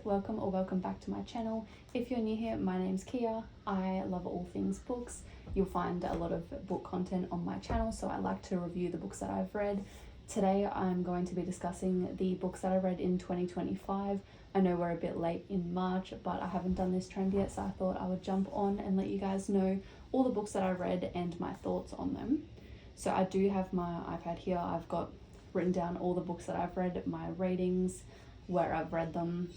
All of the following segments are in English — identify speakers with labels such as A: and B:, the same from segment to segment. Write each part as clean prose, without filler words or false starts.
A: welcome or welcome back to my channel. If you're new here, my name's Kia. I love all things books. You'll find a lot of book content on my channel, so I like to review the books that I've read. Today I'm going to be discussing the books that I read in 2025. I know we're a bit late in March, but I haven't done this trend yet, so I thought I would jump on and let you guys know all the books that I read and my thoughts on them. So I do have my iPad here. I've got written down all the books that I've read, my ratings, where I've read them,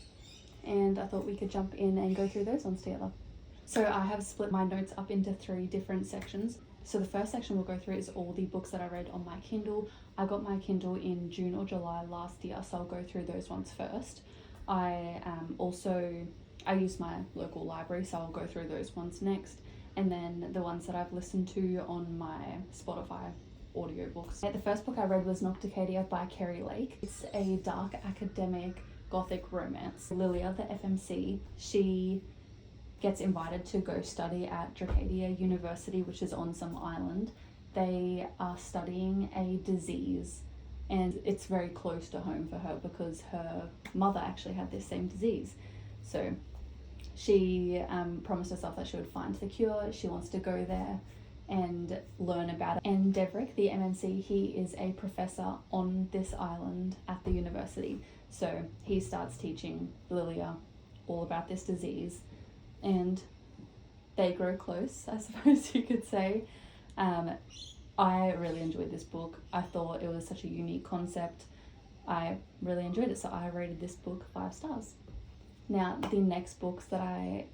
A: and I thought we could jump in and go through those ones together. So I have split my notes up into 3 different sections. So the first section we'll go through is all the books that I read on my Kindle. I got my Kindle in June or July last year, so I'll go through those ones first. I use my local library, so I'll go through those ones next, and then the ones that I've listened to on my Spotify audiobooks. The first book I read was Nocticadia by Kerry Lake. It's a dark academic gothic romance. Lilia, the FMC, she gets invited to go study at Dracadia University, which is on some island. They are studying a disease, and it's very close to home for her because her mother actually had this same disease. So she promised herself that she would find the cure. She wants to go there and learn about it. And Devrick, the MMC, he is a professor on this island at the university. So he starts teaching Lilia all about this disease, and they grow close, I suppose you could say. I really enjoyed this book. I thought it was such a unique concept. I really enjoyed it, so I rated this book 5 stars. Now, the next books that I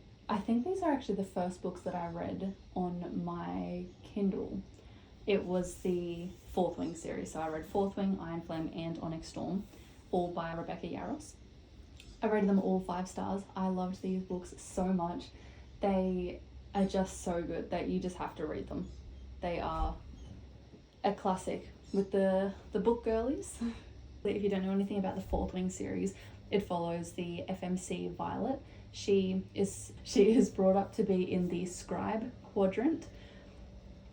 A: think these are actually the first books that I read on my Kindle. It was the Fourth Wing series. So I read Fourth Wing, Iron Flame, and Onyx Storm, all by Rebecca Yarros. I rated them all 5 stars. I loved these books so much. They are just so good that you just have to read them. They are a classic with the book girlies. If you don't know anything about the Fourth Wing series, it follows the FMC Violet. She is brought up to be in the scribe quadrant,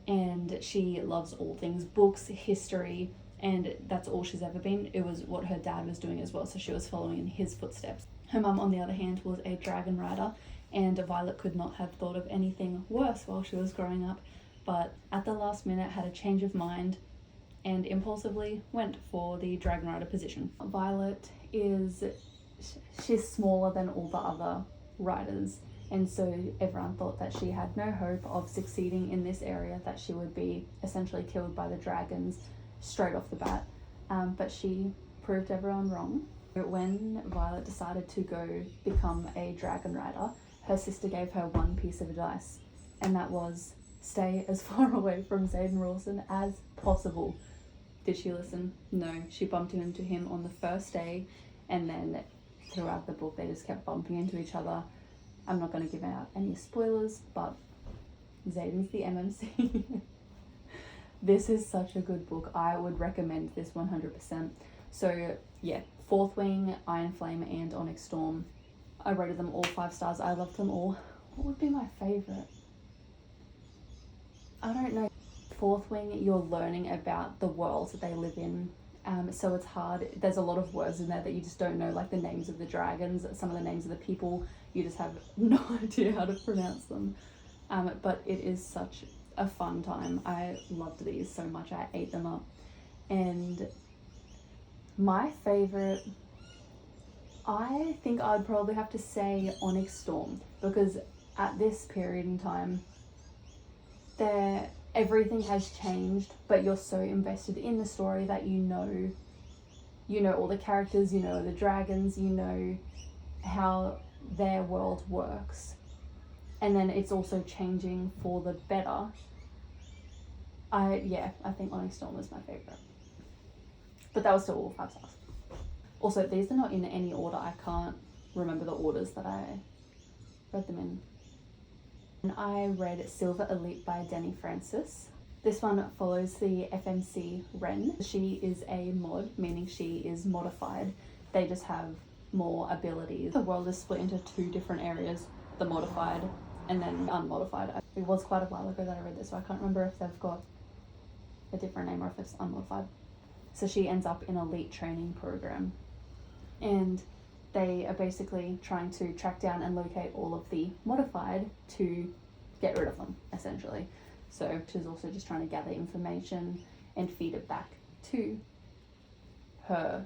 A: and she loves all things books, history, and that's all she's ever been. It was what her dad was doing as well, so she was following in his footsteps. Her mum, on the other hand, was a dragon rider, and Violet could not have thought of anything worse while she was growing up, but at the last minute had a change of mind and impulsively went for the dragon rider position. Violet she's smaller than all the other riders, and so everyone thought that she had no hope of succeeding in this area, that she would be essentially killed by the dragons straight off the bat, but she proved everyone wrong. When Violet decided to go become a dragon rider, her sister gave her one piece of advice, and that was stay as far away from Xaden Rawson as possible. Did she listen? No, she bumped into him on the first day, and then throughout the book they just kept bumping into each other. I'm not going to give out any spoilers, but Xaden's the MMC. This is such a good book. I would recommend this 100%. So yeah, Fourth Wing, Iron Flame, and Onyx Storm. I rated them all 5 stars. I loved them all. What would be my favourite? I don't know. Fourth Wing, you're learning about the world that they live in. So it's hard. There's a lot of words in there that you just don't know, like the names of the dragons, some of the names of the people. You just have no idea how to pronounce them. But it is such a fun time. I loved these so much. I ate them up. And my favorite, I think I'd probably have to say Onyx Storm, because at this period in time, everything has changed, but you're so invested in the story that you know all the characters, you know the dragons, you know how their world works, and then it's also changing for the better. I think Onyx Storm was my favorite, but that was still all 5 stars. Also, these are not in any order. I can't remember the orders that I read them in. And I read Silver Elite by Denny Francis. This one follows the FMC Ren. She is a mod, meaning she is modified. They just have more abilities. The world is split into 2 different areas, the modified and then unmodified. It was quite a while ago that I read this, so I can't remember if they've got a different name or if it's unmodified. So she ends up in elite training program. And they are basically trying to track down and locate all of the modified to get rid of them, essentially. So she's also just trying to gather information and feed it back to her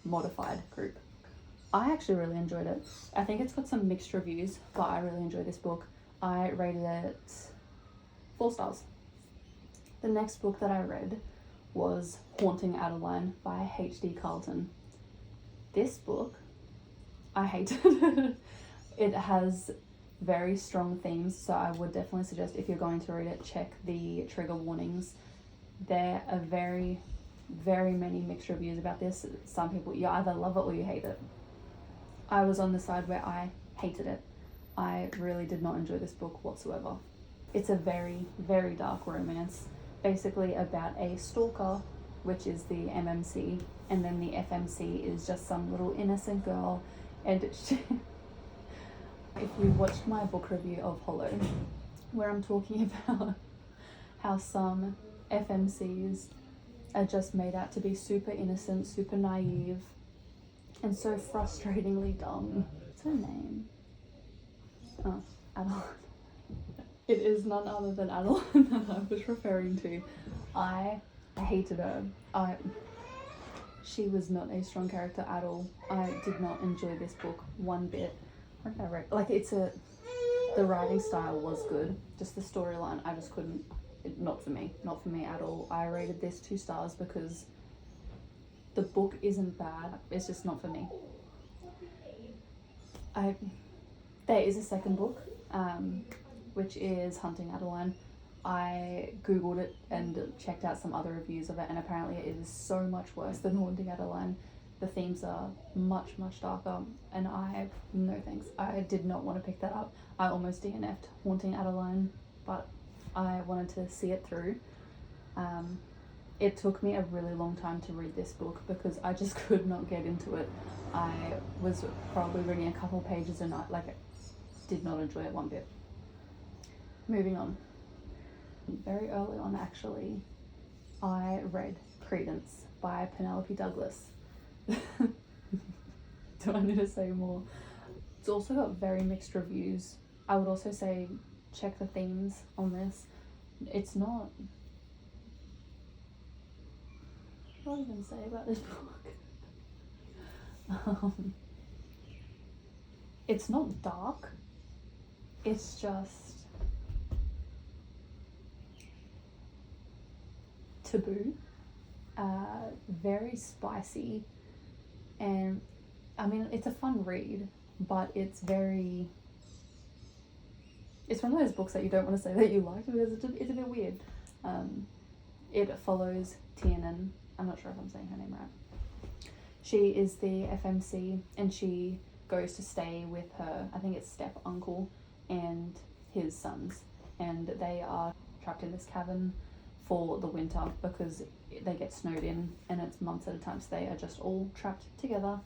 A: modified group. I actually really enjoyed it. I think it's got some mixed reviews, but I really enjoyed this book. I rated it 4 stars. The next book that I read was Haunting Adeline by H.D. Carlton. This book, I hated. It has very strong themes, so I would definitely suggest, if you're going to read it, check the trigger warnings. There are very, very many mixed reviews about this. Some people, you either love it or you hate it. I was on the side where I hated it. I really did not enjoy this book whatsoever. It's a very, very dark romance, basically about a stalker, which is the MMC, and then the FMC is just some little innocent girl. And if you watched my book review of Hollow, where I'm talking about how some FMCs are just made out to be super innocent, super naive, and so frustratingly dumb. What's her name? Oh, Adeline. It is none other than Adeline that I was referring to. I hated her. She was not a strong character at all. I did not enjoy this book one bit. What did I read? Like, the writing style was good. Just the storyline, I just couldn't. Not for me at all. I rated this 2 stars because the book isn't bad, it's just not for me. There is a second book, which is Hunting Adeline. I googled it and checked out some other reviews of it, and apparently it is so much worse than Haunting Adeline. The themes are much, much darker, and no thanks. I did not want to pick that up. I almost DNF'd Haunting Adeline, but I wanted to see it through. It took me a really long time to read this book because I just could not get into it. I was probably reading a couple pages a night, did not enjoy it one bit. Moving on. Very early on, actually, I read Credence by Penelope Douglas. Do I need to say more? It's also got very mixed reviews. I would also say check the themes on this. It's not... What do I even say about this book? It's not dark. It's just taboo. Very spicy. And I mean, it's a fun read, but it's one of those books that you don't want to say that you like because it's a bit weird. It follows Tiernan. I'm not sure if I'm saying her name right. She is the FMC, and she goes to stay with her, I think it's step uncle and his sons, and they are trapped in this cabin for the winter because they get snowed in and it's months at a time, so they are just all trapped together,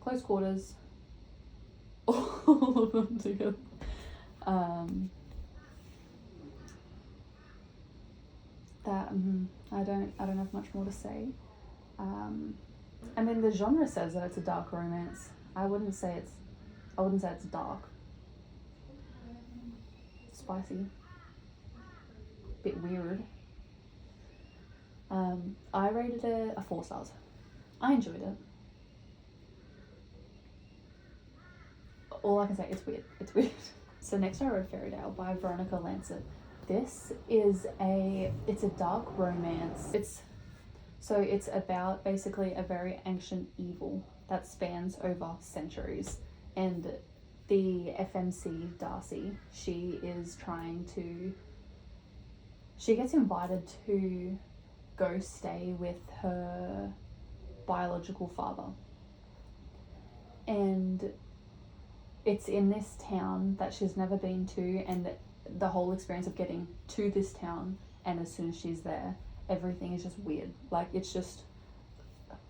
A: close quarters, all of them together. I don't have much more to say. I mean, the genre says that it's a dark romance. I wouldn't say it's dark. Spicy. Bit weird. I rated it a 4 stars. I enjoyed it. All I can say, it's weird. It's weird. So next I read Fairy Tale by Veronica Lancet. This is it's a dark romance. It's about basically a very ancient evil that spans over centuries, and the FMC Darcy, she gets invited to go stay with her biological father, and it's in this town that she's never been to, and the whole experience of getting to this town, and as soon as she's there, everything is just weird. Like, it's just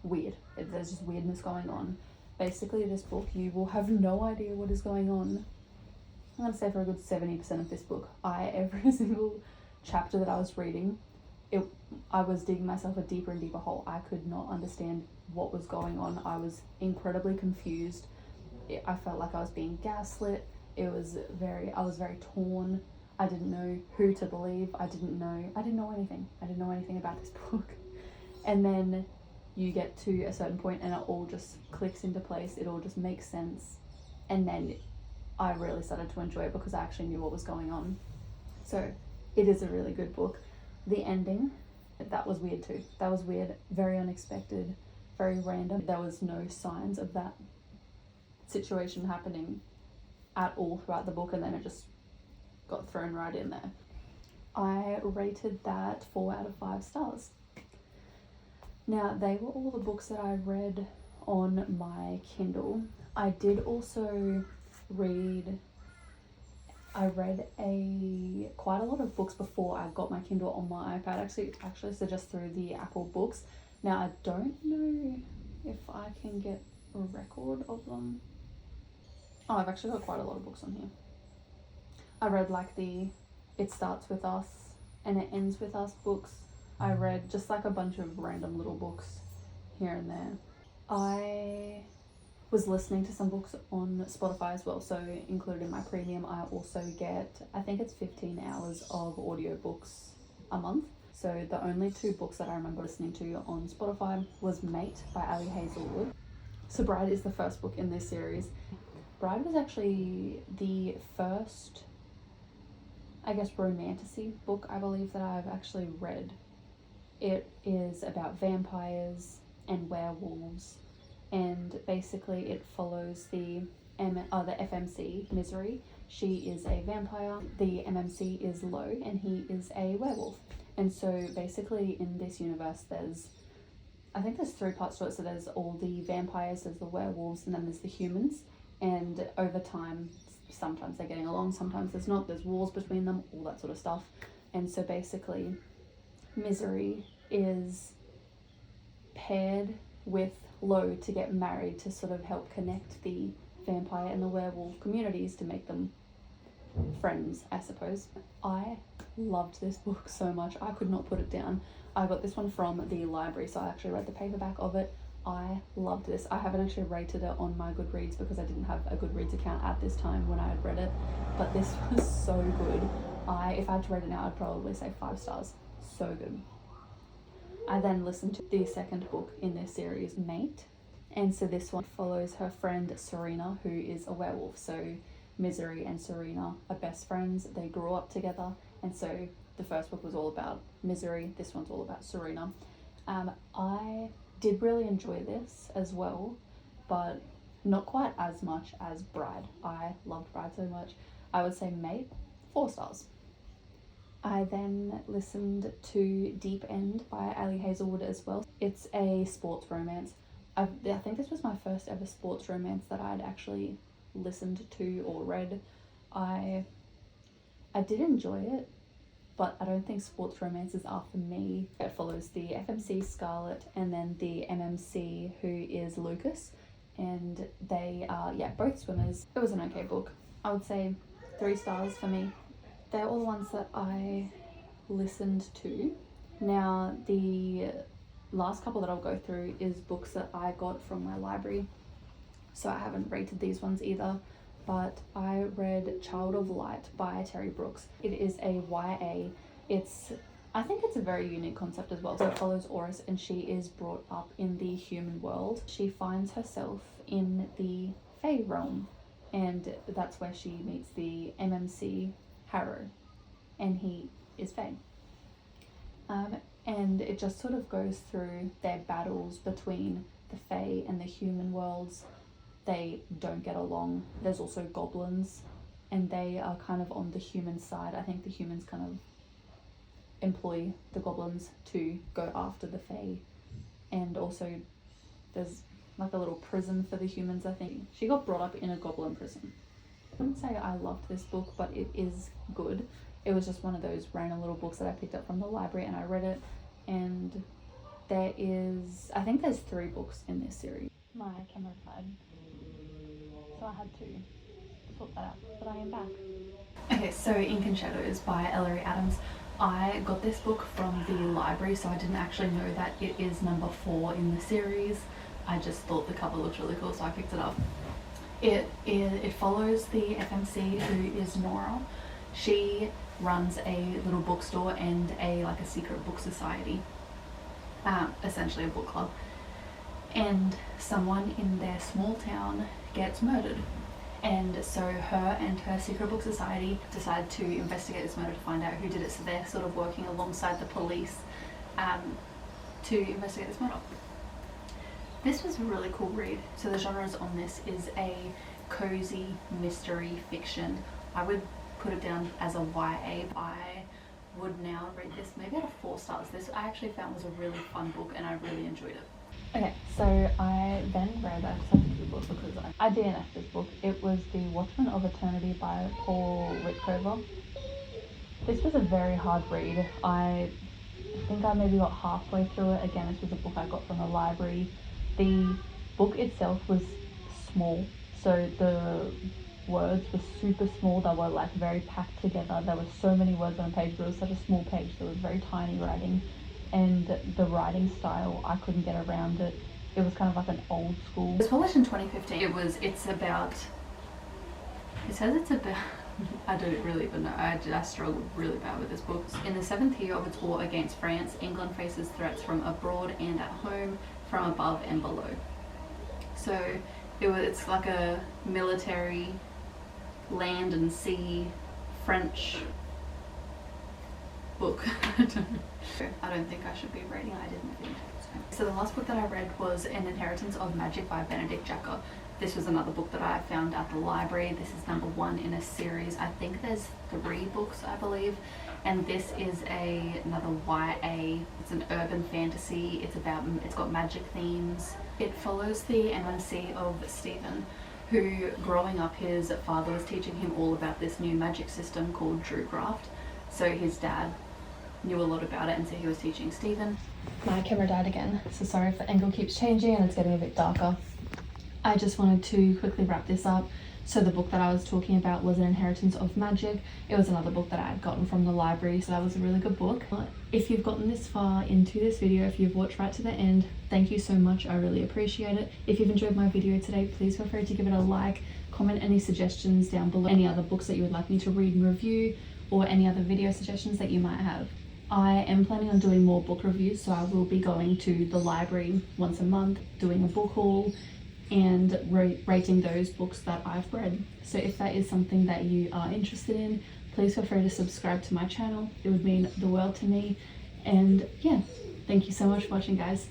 A: weird. There's just weirdness going on. Basically, this book, you will have no idea what is going on. I'm going to say for a good 70% of this book, every single chapter that I was reading, I was digging myself a deeper and deeper hole. I could not understand what was going on. I was incredibly confused. I felt like I was being gaslit. I was very torn. I didn't know who to believe. I didn't know anything. I didn't know anything about this book. And then you get to a certain point and it all just clicks into place. It all just makes sense. And then I really started to enjoy it because I actually knew what was going on. So it is a really good book. The ending, that was weird too. That was weird, very unexpected, very random. There was no signs of that situation happening at all throughout the book, and then it just got thrown right in there. I rated that 4 out of 5 stars. Now, they were all the books that I read on my Kindle. I did also read quite a lot of books before I got my Kindle on my iPad, actually, so just through the Apple Books. Now, I don't know if I can get a record of them. Oh, I've actually got quite a lot of books on here. I read like the It Starts With Us and It Ends With Us books. I read just like a bunch of random little books here and there. I was listening to some books on Spotify as well, so included in my premium I also get, I think it's 15 hours of audiobooks a month. So the only 2 books that I remember listening to on Spotify was Mate by Ali Hazelwood. So Bride is the first book in this series. Bride was actually the first, I guess, romantasy book I believe that I've actually read. It is about vampires and werewolves, and basically it follows the FMC, Misery. She is a vampire. The MMC is Lo, and he is a werewolf. And so basically in this universe I think there's 3 parts to it. So there's all the vampires, there's the werewolves, and then there's the humans. And over time, sometimes they're getting along, sometimes there's not. There's wars between them, all that sort of stuff. And so basically Misery is paired with Lo to get married to sort of help connect the vampire and the werewolf communities to make them friends, I suppose. I loved this book so much. I could not put it down. I got this one from the library, so I actually read the paperback of it. I loved this. I haven't actually rated it on my Goodreads because I didn't have a Goodreads account at this time when I had read it, but this was so good. If I had to rate it now, I'd probably say 5 stars. So good. I then listened to the second book in this series, Mate, and so this one follows her friend Serena, who is a werewolf. So Misery and Serena are best friends. They grew up together, and so the first book was all about Misery. This one's all about Serena. I did really enjoy this as well, but not quite as much as Bride. I loved Bride so much. I would say Mate, 4 stars. I then listened to Deep End by Ali Hazelwood as well. It's a sports romance. I think this was my first ever sports romance that I'd actually listened to or read. I did enjoy it, but I don't think sports romances are for me. It follows the FMC Scarlett and then the MMC, who is Lucas, and they are both swimmers. It was an okay book. I would say 3 stars for me. They're all the ones that I listened to. Now the last couple that I'll go through is books that I got from my library, so I haven't rated these ones either, but I read Child of Light by Terry Brooks. It is a YA. I think it's a very unique concept as well. So it follows Oris, and she is brought up in the human world. She finds herself in the Fae realm, and that's where she meets the MMC Harrow, and he is Fae. And it just sort of goes through their battles between the Fae and the human worlds. They don't get along. There's also goblins, and they are kind of on the human side. I think the humans kind of employ the goblins to go after the Fae, and also there's like a little prison for the humans. I think she got brought up in a goblin prison. I wouldn't say I loved this book, but it is good. It was just one of those random little books that I picked up from the library, and I read it. And I think there's 3 books in this series. My camera died, so I had to sort that out, but I am back. Okay, so Ink and Shadows by Ellery Adams. I got this book from the library, so I didn't actually know that it is number 4 in the series. I just thought the cover looked really cool, so I picked it up. It follows the FMC, who is Nora. She runs a little bookstore and a secret book society, essentially a book club. And someone in their small town gets murdered. And so her and her secret book society decide to investigate this murder to find out who did it. So they're sort of working alongside the police to investigate this murder. This was a really cool read. So the genres on this is a cozy mystery fiction. I would put it down as a YA. I would now rate this maybe out of 4 stars. This I actually found was a really fun book and I really enjoyed it. Okay, so I then read, I just have to do the book because I DNF'd this book. It was The Watchmen of Eternity by Paul Ritkover. This was a very hard read. I think I maybe got halfway through it. Again, this was a book I got from the library. The book itself was small, so the words were super small. They were like very packed together. There were so many words on a page, but it was such a small page, so it was very tiny writing. And the writing style, I couldn't get around it. It was kind of like an old school. It was published in 2015. It says it's about, I don't really even know. I struggled really bad with this book. In the 7th year of its war against France, England faces threats from abroad and at home, from above and below. So it's like a military, land and sea, French book. I don't think I should be rating it. I didn't think so. The last book that I read was An Inheritance of Magic by Benedict Jacker. This was another book that I found at the library. This is number 1 in a series. I think there's 3 books, I believe, and this is another YA. It's an urban fantasy. It's got magic themes. It follows the MMC of Stephen, who growing up his father was teaching him all about this new magic system called Drucraft. So his dad knew a lot about it, and so he was teaching Stephen. My camera died again, so sorry if the angle keeps changing and it's getting a bit darker. I just wanted to quickly wrap this up. So the book that I was talking about was An Inheritance of Magic. It was another book that I had gotten from the library, so that was a really good book. If you've gotten this far into this video, if you've watched right to the end, thank you so much. I really appreciate it. If you've enjoyed my video today, please feel free to give it a like, comment any suggestions down below, any other books that you would like me to read and review, or any other video suggestions that you might have. I am planning on doing more book reviews, so I will be going to the library once a month, doing a book haul, and rating those books that I've read. So if that is something that you are interested in, please feel free to subscribe to my channel. It would mean the world to me. And yeah, thank you so much for watching, guys.